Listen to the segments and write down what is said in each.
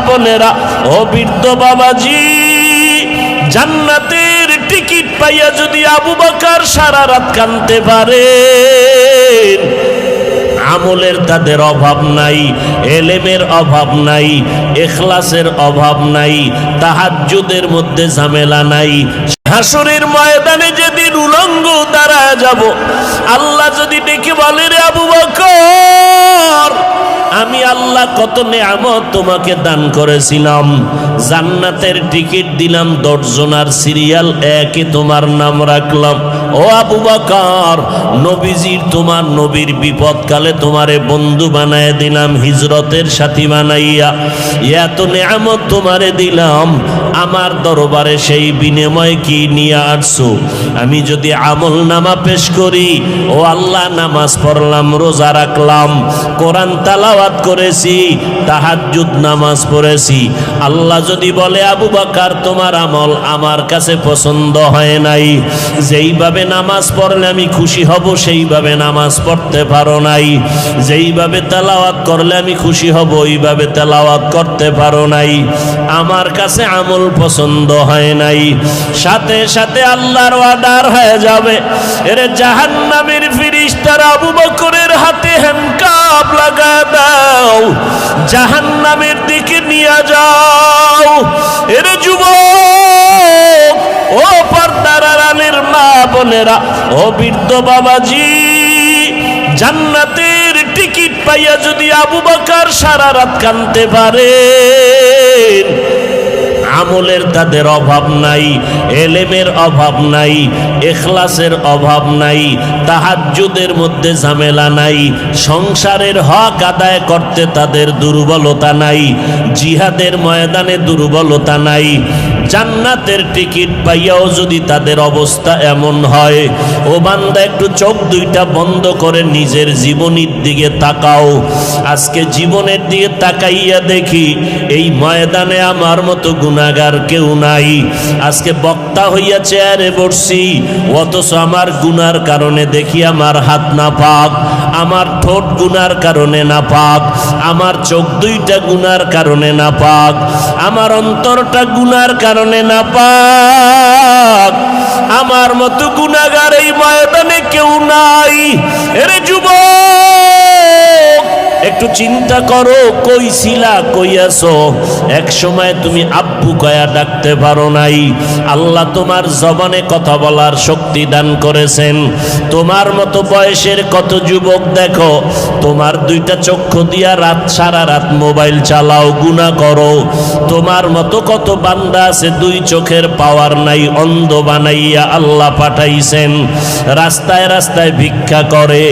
বোনেরা, ও বৃদ্ধ বাবাজি, জান্নাতের টিকিট পাইয়া যদি আবু বকর সারা রাত কাঁদতে পারে, আমলের তাদের অভাব নাই, এলেমের অভাব নাই, ইখলাসের অভাব নাই, তাহাজ্জুদের মধ্যে ঝামেলা নাই। হাসরের ময়দানে যেদিন উলঙ্গ দাঁড়ায় যাব, আল্লাহ যদি ডেকে বলে, রে আবু বকর, আমি আল্লাহ কত নেয়ামত তোমাকে দান করেছিলাম, জান্নাতের টিকিট দিলাম 10 জনার সিরিয়াল 1-এ তোমার নাম রাখলাম। ও আবু বকর, নবীজির তোমার নবীর বিপদকালে তোমারে বন্ধু বানায় দিলাম, হিজরতের সাথী বানাইয়া এত নেয়ামত তোমারে দিলাম, আমার দরবারে সেই বিনিময় কি নিয়ে আসছো? আমি যদি আমল নামা পেশ করি, ও আল্লাহ, নামাজ পড়লাম, রোজা রাখলাম, কোরআন তালাওয়াত করেছি, তাহাজ্জুদ নামাজ পড়েছি, আল্লাহ যদি বলে, আবু বকর, তোমার আমল আমার কাছে পছন্দ হয় নাই, যেইভাবে নামাজ পড়লে আমি খুশি হব সেইভাবে নামাজ পড়তে পারো নাই, যেইভাবে তেলাওয়াত করলে আমি খুশি হব ওইভাবে তেলাওয়াত করতে পারো নাই, আমার কাছে আমল পছন্দ হয় নাই, সাথে সাথে আল্লাহর ওয়াদার হয়ে যাবে, এর জাহান্নামের ফেরেশতারা আবু বকরের হাতে হ্যান্ডকাপ লাগা দাও, জাহান্নামের দিকে নিয়ে যাও। এর যুবক, ও পর্দার আড়ালের মা বোনেরা, ও বৃদ্ধ বাবাজি, জান্নাতের টিকিট পাইয়া যদি আবু বকর সারা রাত কাঁদতে পারে, আমলের তাদের অভাব নাই, এলেমের অভাব নাই, ইখলাসের অভাব নাই, তাহাজ্জুদের মধ্যে ঝামেলা নাই, সংসারের হক আদায় করতে তাদের দুর্বলতা নাই, জিহাদের ময়দানে দুর্বলতা নাই, জান্নাতের টিকিট পাইয়াও যদি তাদের অবস্থা এমন হয়, ও বান্দা, একটু চোখ দুইটা বন্ধ করে নিজের জীবনের দিকে তাকাও। আজকে জীবনের দিকে তাকাইয়া দেখি এই ময়দানে আমার মতো গুনাহগার কেউ নাই। আজকে বক্তা হইয়া চেয়ারে বসছি, অথচ আমার গুনার কারণে দেখি আমার হাত না পাক, আমার ঠোঁট গুনার কারণে না পাক, আমার চোখ দুইটা গুনার কারণে না পাক, আমার অন্তরটা গুনার কারণে না পাক। আমার মতো গুনাহগার এই ময়দানে কেউ নাই। এরে যুবক, একটু চিন্তা করো, কই ছিলা, কই আছো? এক সময় তুমি আব্বু কয়া ডাকতে পারো নাই। আল্লাহ তোমার জবানে কথা বলার শক্তি দান করেছেন। তোমার মতো বয়সের কত যুবক দেখো, তোমার দুইটা চক্ষু দিয়া সারা রাত মোবাইল চালাও, গুনাহ করো। তোমার মতো কত বান্দা আছে দুই চোখের পাওয়ার নাই, অন্ধ বানাইয়া আল্লাহ পাঠাইছেন, রাস্তায় রাস্তায় ভিক্ষা করে।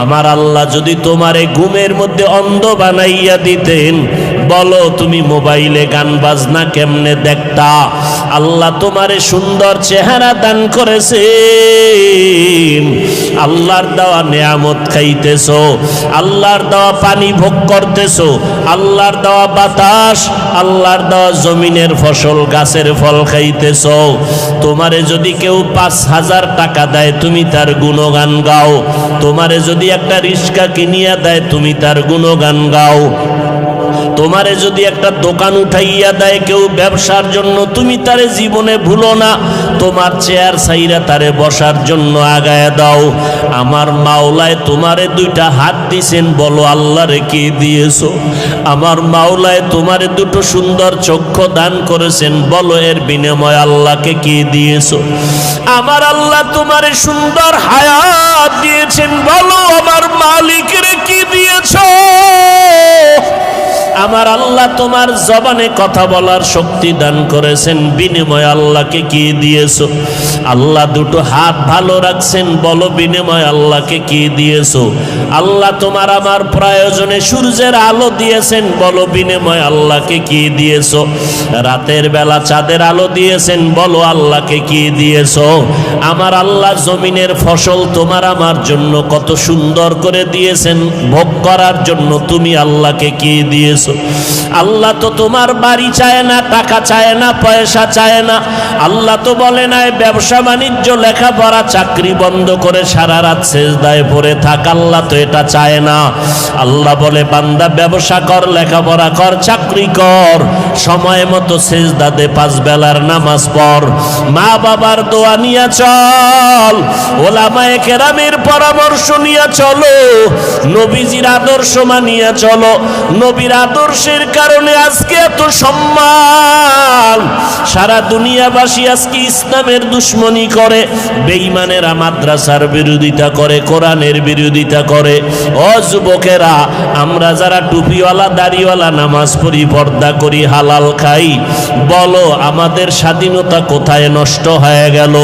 আমার আল্লাহ যদি তোমারে ঘুমের মধ্যে অন্ধ বানাইয়া দিতেন, বলো তুমি মোবাইলে গান বাজনা কেমনে দেখতা? আল্লাহ তোমারে সুন্দর চেহারা দান করেছেন, আল্লাহর দেওয়া নেয়ামত খাইতেছো, আল্লাহর দেওয়া পানি ভোগ করতেছো, আল্লাহর দেওয়া বাতাস, আল্লাহর দেওয়া জমিনের ফসল, গাছের ফল খাইতেছো। তোমারে যদি কেউ 5,000 টাকা দেয়, তুমি তার গুণগান গাও। তোমারে যদি একটা রিক্সা কিনিয়া দেয়, তুমি তার গুণগান গাও। তোমারে যদি একটা দোকান উঠাইয়া দেয় কেউ ব্যবসার জন্য, তুমি তারে জীবনে ভুলো না, তোমার চেয়ার ছাইরা তারে বসার জন্য আগায় দাও। আমার মাওলায় তোমারে দুইটা হাত দিছেন, বলো আল্লাহরে কি দিয়েছো? আমার মাওলায় তোমারে দুটো সুন্দর চক্ষু দান করেছেন, বলো এর বিনিময় আল্লাহকে কি দিয়েছো? আমার আল্লাহ তোমারে সুন্দর হায়াত দিয়েছেন, বলো আমার মালিকের কি দিয়েছো? আমার আল্লাহ তোমার জবানে কথা বলার শক্তি দান করেছেন, বিনিময় আল্লাহকে কি দিয়েছো? আল্লাহ দুটো হাত ভালো রাখছেন, বলো বিনিময় আল্লাহকে কি দিয়েছো? আল্লাহ তোমার আমার প্রয়োজনে সূর্যের আলো দিয়েছেন, বলো বিনিময় আল্লাহকে কি দিয়েছো? রাতের বেলা চাঁদের আলো দিয়েছেন, বলো আল্লাহকে কি দিয়েছো? আমার আল্লাহ জমিনের ফসল তোমার আমার জন্য কত সুন্দর করে দিয়েছেন, ভোগ করার জন্য তুমি আল্লাহকে কি দিয়েছো? আল্লাহ তো তোমার বাড়ি চায় না, টাকা চায় না, পয়সা চায় না। আল্লাহ তো বলে না ব্যবসা বাণিজ্য লেখাপড়া চাকরি বন্ধ করে সারা রাত সেজদায় পড়ে থাক। আল্লাহ তো এটা চায় না। আল্লাহ বলে বান্দা ব্যবসা কর, লেখাপড়া কর, চাকরি কর, সময় মতো সেজদা দে, 5 বেলার নামাজ পড়, মা বাবার দোয়া নিয়ে চল, ওলামায়ে কেরামের পরামর্শ নিয়ে চলো, নবীজির আদর্শ মানিয়ে চলো। নবীর আদর্শের কারণে আজকে এত সম্মান। সারা দুনিয়াবাসী আজকে ইসলামের দুশ্মনী করে, বেঈমানেরা মাদ্রাসার বিরোধিতা করে, কোরআনের বিরোধিতা করে। ও যুবকেরা, আমরা যারা টুপিওয়ালা দাড়িওয়ালা নামাজ পড়ি, পর্দা করি, হালাল খাই, বলো আমাদের স্বাধীনতা কোথায় নষ্ট হয়ে গেল?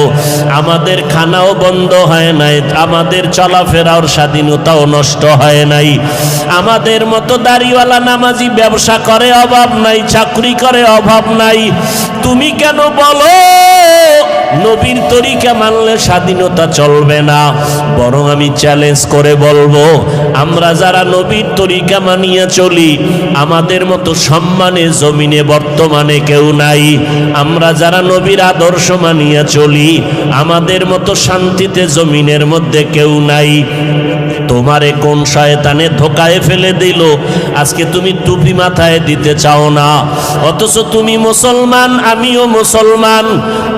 আমাদের খানাও বন্ধ হয় নাই, আমাদের চলাফেরার স্বাধীনতাও নষ্ট হয় নাই। আমাদের মতো দাড়িওয়ালা নামাজি ব্যবসা করে, অভাব নাই, চাকরি করে, অভাব নাই। তুমি কেন বলো নবীর তরিকা মানলে স্বাধীনতা চলবে না? বরং আমি চ্যালেঞ্জ করে বলবো, আমরা যারা নবীর তরিকা মানিয়ে চলি, আমাদের মতো সম্মানে জমিনে বর্তমানে কেউ নাই। আমরা যারা নবীর আদর্শ মানিয়ে চলি, আমাদের মতো শান্তিতে জমিনের মধ্যে কেউ নাই। তোমারে কোন শয়তানে ধোকায় ফেলে দিল, আজকে তুমি টুপি মাথায় দিতে চাও না, অথচ তুমি মুসলমান, আমিও মুসলমান।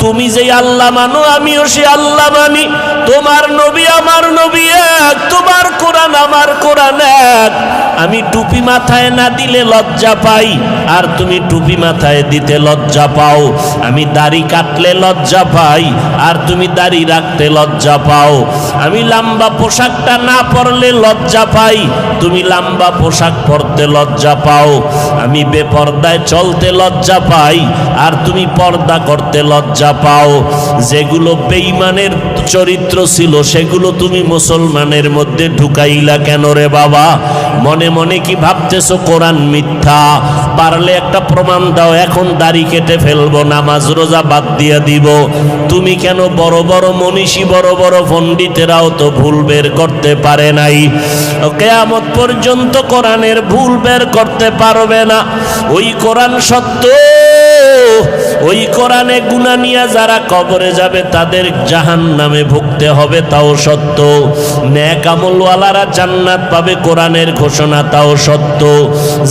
তুমি যে আল্লাহ মানো, আমিও সে আল্লাহ মানি। তোমার নবী আমার নবী এক, তোমার কোরআন আমার কোরআন এক। আমি টুপি মাথায় না দিলে লজ্জা পাই, আর তুমি টুপি মাথায় দিতে লজ্জা পাও। আমি দাড়ি কাটলে লজ্জা পাই, আর তুমি দাড়ি রাখতে লজ্জা পাও। আমি লম্বা পোশাকটা না পরলে লজ্জা পাই, তুমি লম্বা পোশাক পরতে লজ্জা পাও। আমি বেপর্দায় চলতে লজ্জা পাই, আর তুমি পর্দা করতে লজ্জা পাও। যেগুলো বেঈমানের চরিত্র ছিল, সেগুলো তুমি মুসলমানের মধ্যে ঢুকাইলা কেন রে বাবা? মনে মনে কি ভাবতেছো কোরআন মিথ্যা? পারলে একটা প্রমাণ দাও, এখন দাড়ি কেটে ফেলবো, নামাজ রোজা বাদ দিয়ে দিব। তুমি কেন? বড় বড় মনীষী, বড় বড় পণ্ডিতেরাও তো ভুল বের করতে পারে নাই। কিয়ামত পর্যন্ত কোরআনের ভুল বের করতে পারবে না। ওই কোরআন সত্য, ওই কোরআনে গুনাহ নিয়ে যারা কবরে যাবে তাদের জাহান্নামে ভুগতে হবে, তাও সত্য। নেক আমলওয়ালারা জান্নাত পাবে, কোরআনের ঘোষণা, তাও সত্য।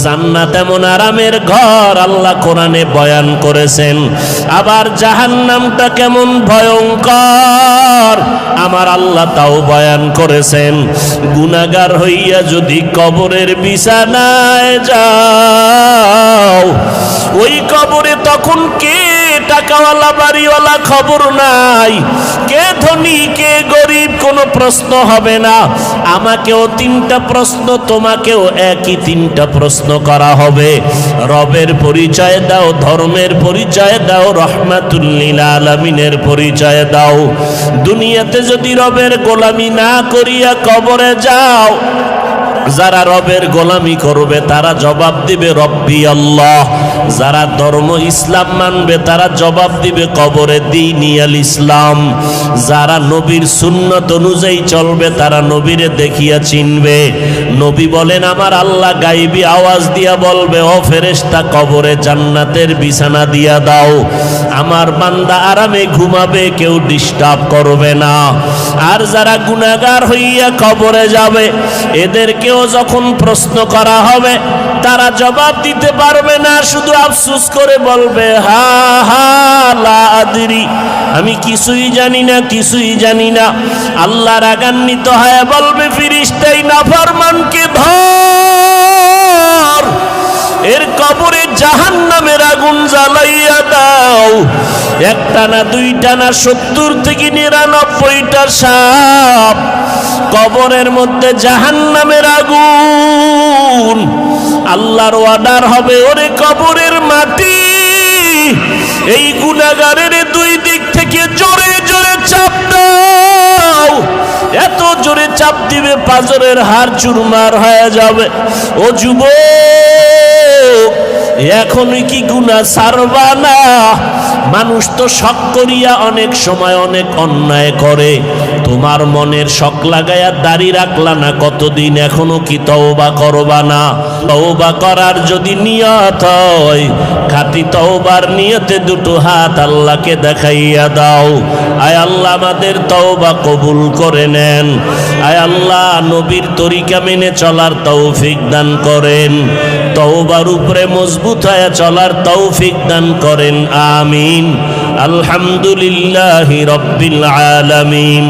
জান্নাত এমন আরামের ঘর, আল্লাহ কোরআনে বয়ান করেছেন। আবার জাহান্নামটা কেমন ভয়ঙ্কর, আমার আল্লাহ তাও বয়ান করেছেন। গুনাহগার হইয়া যদি কবরের বিছানায় যাও, ওই কবরে তখন কে টাকাওয়ালা বাড়িওয়ালা খবর নাই, কে ধনী কে গরিব কোনো প্রশ্ন হবে না। আমাকেও 3টা প্রশ্ন, তোমাকেও একই 3টা প্রশ্ন করা হবে। রবের পরিচয় দাও, ধর্মের পরিচয় দাও, রহমাতুল লিল আলামিনের পরিচয় দাও। দুনিয়াতে যদি রবের গোলামি না করিয়া কবরে যাও, যারা রবের গোলামি করবে তারা জবাব দিবে রব্বি আল্লাহ। যারা ধর্ম ইসলাম মানবে তারা জবাব দিবে কবরে দীনি আল ইসলাম। যারা নবীর সুন্নত অনুযায়ী চলবে তারা নবীরে দেখিয়া চিনবে। নবী বলেন, আমার আল্লাহ গাইবি আওয়াজ দিয়া বলবে, ও ফেরেশতা কবরে জান্নাতের বিছানা দিয়া দাও, আমার বান্দা আরামে ঘুমাবে, কেউ ডিস্টার্ব করবে না। আর যারা গুনাহগার হইয়া কবরে যাবে, এদেরকেও যখন প্রশ্ন করা হবে তারা জবাব দিতে পারবে না, শুধু আফসোস করে বলবে, হা হা লা আদরি, আমি কিছুই জানি না, কিছুই জানি না। আল্লাহ রাগান্বিত হয়ে বলবে, ফেরেশতাই নাফরমানকে ধর, এর কবরে জাহান্নামের আগুন জ্বালাইয়া দাও। একটা না, দুইটা না, 70 থেকে 99টা সাপ কবরের মধ্যে জাহান্নামের আগুন। আল্লাহর অর্ডার হবে, ওরে কবরের মাটি, এই গুনাহগারের 2 দিক থেকে জোরে জোরে চাপ দাও। এত জোরে চাপ দিবে পাজরের হাড় চুরমার হয়ে যাবে। ও যুবক, এখনই কি গুনাহ ছাড়বা না? মানুষ তো শখ করিয়া অনেক সময় অনেক অন্যায় করে, তোমার মনের শখ লাগায়া দাড়ি রাখলা না কতদিন, এখনো কি তওবা করবা না? তওবা করার যদি নিয়ত হয়, খাঁটি তওবার নিয়তে দুটো হাত আল্লাহকে দেখাইয়া দাও। আয় আল্লাহ আমাদের তওবা কবুল করে নেন। আয় আল্লাহ নবীর তরিকা মেনে চলার তৌফিক দান করেন, তওবার উপরে মজবুত হয়ে চলার তৌফিক দান করেন, আমিন। আলহামদুলিল্লাহি রাব্বিল আলামিন।